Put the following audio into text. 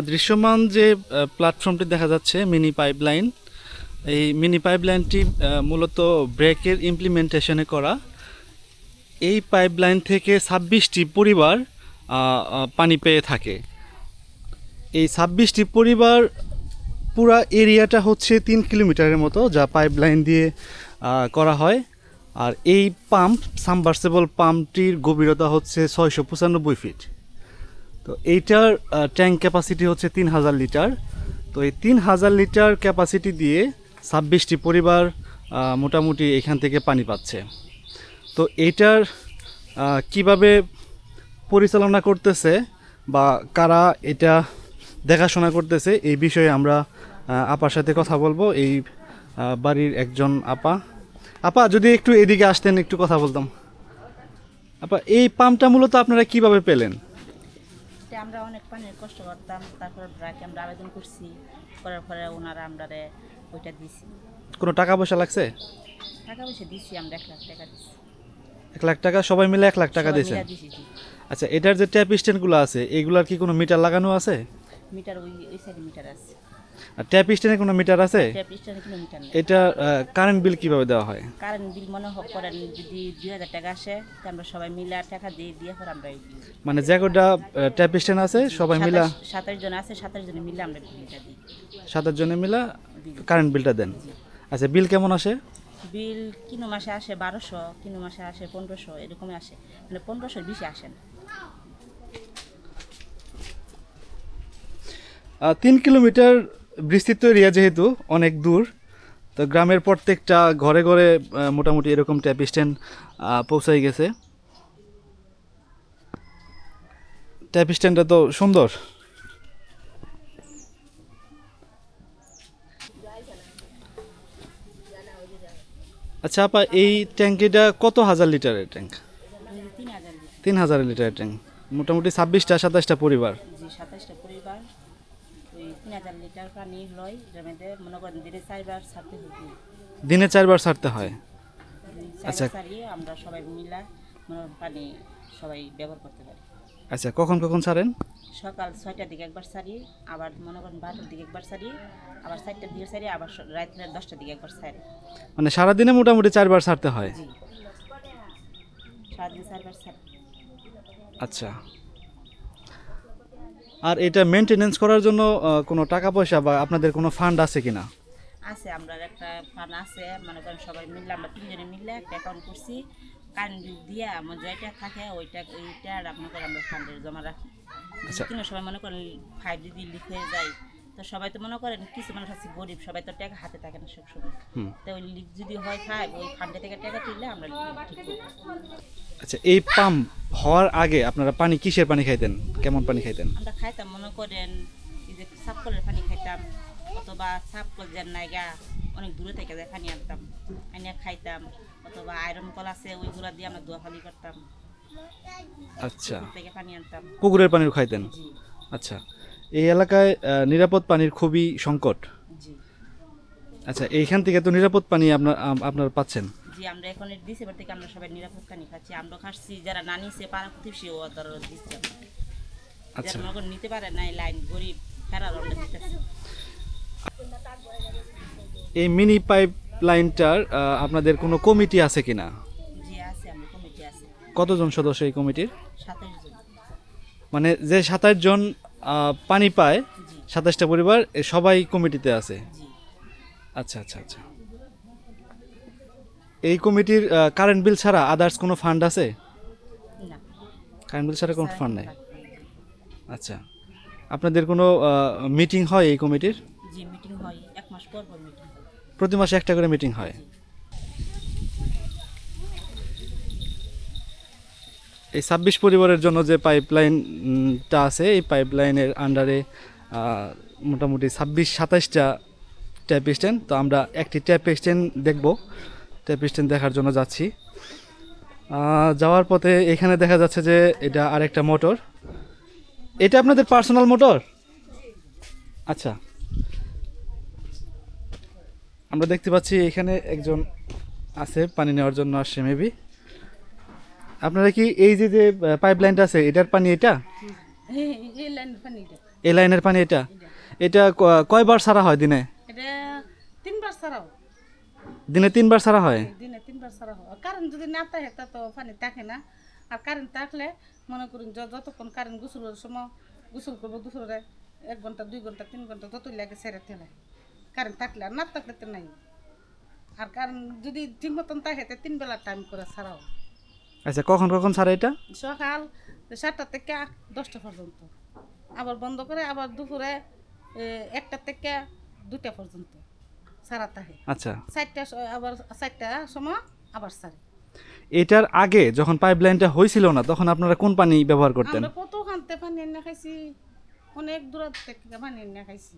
দৃশ্যমান যে প্ল্যাটফর্মটি দেখা যাচ্ছে মিনি পাইপলাইন, এই মিনি পাইপলাইনটি মূলত ব্রেকের ইমপ্লিমেন্টেশনে করা। এই পাইপলাইন থেকে 26টি পরিবার পানি পেয়ে থাকে। এই 26টি পরিবার পুরা এরিয়াটা হচ্ছে 3 কিলোমিটারের মতো, যা পাইপলাইন দিয়ে করা হয়। আর এই পাম্প, সাবমার্সিবল পাম্পটির গভীরতা হচ্ছে 695 ফিট। তো এইটার ট্যাঙ্ক ক্যাপাসিটি হচ্ছে 3000 লিটার। তো এই 3000 লিটার ক্যাপাসিটি দিয়ে 26টি পরিবার মোটামুটি এখান থেকে পানি পাচ্ছে। তো এইটার কিভাবে পরিচালনা করতেছে বা কারা এটা দেখাশোনা করতেছে, এই বিষয়ে আমরা আপার সাথে কথা বলবো। এই বাড়ির একজন আপা। আপা, যদি একটু এদিকে আসতেন, একটু কথা বলতাম। আপা, এই পাম্পটা মূলত আপনারা কিভাবে পেলেন? আমরা অনেক পানির কষ্ট করতাম, তারপর ব্রাকে আমরা আবেদন করছি, করার পরে ওনারা আমরা ওইটা দিছি। কোনো টাকা পয়সা লাগছে? টাকা পয়সা দিছি, আমরা 1,00,000 টাকা দিছি। 1 লাখ টাকা? সবাই মিলে 1 লাখ টাকা সবাই দিয়েছেন? মিলে দিছি, জি। আচ্ছা, এটার যে ট্যাপ স্ট্যান্ডগুলো আছে, এগুলার কি কোনো মিটার লাগানো আছে? মিটার ওই সাইডে মিটার আছে। আর ট্যাপ স্ট্যান্ডে কোনো মিটার আছে? ট্যাপ স্ট্যান্ডে কোনো মিটার নেই। এটা কারেন্ট বিল কিভাবে দেওয়া হয়? কারেন্ট বিল মনে করেন যদি 2,000 টাকা আসে, তো আমরা সবাই মিলে টাকা দিয়ে পর আমরা মানে যে কটা ট্যাপ স্ট্যান্ড আছে সবাই মিলা 27 জন আছে, 27 জন মিলে আমরা বিলটা দিই। 7 জনে মিলা কারেন্ট বিলটা দেন। আচ্ছা, বিল কেমন আসে? বিল কিনো মাসে আসে 1200, কিনো মাসে আসে 1500, এরকমই আসে, মানে 1500-র বেশি আসে না। 3 কিলোমিটার বিস্তৃত এরিয়া, যেহেতু অনেক দূর, তো গ্রামের প্রত্যেকটা ঘরে ঘরে মোটামুটি এরকম ট্যাপ স্ট্যান্ড পৌঁছাই গেছে। ট্যাপ স্ট্যান্ডটা তো সুন্দর। আচ্ছা আপা, এই ট্যাঙ্কিটা কত হাজার লিটারের ট্যাঙ্ক? 3,000 লিটার। 3000 লিটারের ট্যাঙ্ক, মোটামুটি 26টা পরিবার। জি, 27টা পরিবার ওই 3,000 লিটার পানি লয়। এটার মধ্যে মনে করেন দিনে 4 বার ছাড়তে হবে। দিনে 4 বার ছাড়তে হয়? 4 আচ্ছা। বার ছাড়িয়ে আমরা সবাই মিলা পানি সবাই ব্যবহার করতে পারি। আচ্ছা, কখন কখন ছাড়েন? সকাল 6টার দিকে একবার ছাড়ি, আবার মনে করেন 12টার দিকে একবার ছাড়ি, আবার 4টার দিকে ছাড়ি, আবার রাত্রে 10টার দিকে একবার ছাড়ি। মানে সারাদিনে মোটামুটি 4 বার ছাড়তে হয়? জি, সারাদিন 4 বার ছাড়ি। আচ্ছা। আর এটা মেনটেনেন্স করার জন্য কোনো টাকা পয়সা বা আপনাদের কোনো ফান্ড আছে কিনা? আছে, আমরা একটা ফান্ড আছে, মনে করেন সবাই মিলে আমরা 3 জনে মিলে একটা অ্যাকাউন্ট করছি। কারেন্ট বিল দিয়ে আমার যেটা থাকে ওইটা মনে করেন আমরা ফান্ডে জমা রাখি। আচ্ছা। কিন্তু সবাই মনে করেন 5 যদি লিক হয়ে যায়, তো সবাই তো মনে করেন কিছু মানুষ আছে গরিব, সবাই তো টাকা হাতে থাকে না সবসময়। তো ওই লিক যদি হয় 5, ওই ফান্ডে থেকে টাকা তুললে আমরা ঠিক করি। আচ্ছা, এই পাম্প হওয়ার আগে আপনারা পানি কিসের পানি খাইতেন? কেমন পানি খাইতেন? আমরা খাইতাম মনে করেন এই যে সাপকলের পানি খাইতাম, অথবা সাপকল যে নাইগা অনেক দূরে থেকে যায় পানি আনতাম, আনিয়া খাইতাম, অথবা আয়রন কল আছে ওইগুলা দিয়ে আমরা দোয়া পানি করতাম। আচ্ছা, থেকে পানি আনতাম। পুকুরের পানিও খাইতেন? জি। আচ্ছা, এই এলাকায় নিরাপদ পানির খুবই সংকট। জি। আচ্ছা, এইখান থেকে তো নিরাপদ পানি আপনারা পাচ্ছেন? জি, আমরা এখন ডিসেম্বর থেকে আমরা সবাই নিরাপদ পানি খাচ্ছি। আমরা খাচ্ছি, যারা না নিছে পাড়া প্রতিবেশী ও তারা দিচ্ছে। আচ্ছা। যারা মনে করেন নিতে পারে না, লাইন গরিব ফেরার আমরা দিতেছি। এই মিনি পাইপ লাইনটার আপনাদের কোনো কমিটি আছে কিনা? জি আছে, আমরা কমিটি আছে। কতজন সদস্য এই কমিটির? 27 জন। মানে যে 27 জন পানি পায়, জি। 27টা পরিবার, সবাই কমিটিতে আছে? জি। আচ্ছা আচ্ছা আচ্ছা। এই কমিটির কারেন্ট বিল ছাড়া আদার্স কোনো ফান্ড আছে? না, কারেন্ট বিল ছাড়া কোনো স্যার, ফান্ড নেই? আচ্ছা, আপনাদের কোনো মিটিং হয় এই কমিটির? জি, মিটিং হয় 1 মাস পর পর মিটিং হয়। প্রতি মাসে একটা করে মিটিং হয়? এই 26 পরিবারের জন্য যে পাইপলাইনটা আছে, এই পাইপলাইনের আন্ডারে মোটামুটি 27টা ট্যাপ স্ট্যান্ড। তো আমরা একটি ট্যাপ স্ট্যান্ড দেখব, ট্যাপ স্ট্যান্ড দেখার জন্য যাচ্ছি। যাওয়ার পথে এখানে দেখা যাচ্ছে যে এটা আরেকটা মোটর। এটা আপনাদের পার্সোনাল মোটর? আচ্ছা, আমরা দেখতে পাচ্ছি এখানে একজন আছে, পানি নেওয়ার জন্য আসছে মেবি। আপনারা কি এই যে পাইপ লাইনটা আছে, এটার পানি এটা? এই লাইন পানি এই লাইনের পানি এটা এটা এটা কয়বার ছাড়া হয় দিনে? এটা 3বার ছাড়াও, দিনে 3বার ছাড়া হয়? দিনে 3বার ছাড়া হয়। কারেন্ট যদি না থাকে তা তো পানি থাকে না। আর কারেন্ট থাকলে মনে করুন যতক্ষণ কারেন্ট গোসলের সময় গোসল করবো দুপুরে 1 ঘন্টা 2 ঘন্টা 3 ঘন্টা যতই লাগে ছেড়ে তেলে কারেন্ট থাকলে, আর না থাকলে তো নাই। আর কারেন্ট যদি ঠিক মতন থাকে 3 বেলা টাইম করে ছাড়াও। আচ্ছা, কখন কখন ছাড়া এটা? সকাল 7টা থেকে 10টা পর্যন্ত, আবার বন্ধ করে আবার দুপুরে 1টা থেকে 2টা পর্যন্ত ছাড়া থাকে। আচ্ছা, 4টা আবার 4টা সময় আবার ছাড়ে। এটার আগে যখন পাইপ লাইনটা হয়েছিল না তখন আপনারা কোন পানি ব্যবহার করতেন? আমরা কত খানতে পানি এনে খাইছি, অনেক দূর থেকে পানি এনে খাইছি।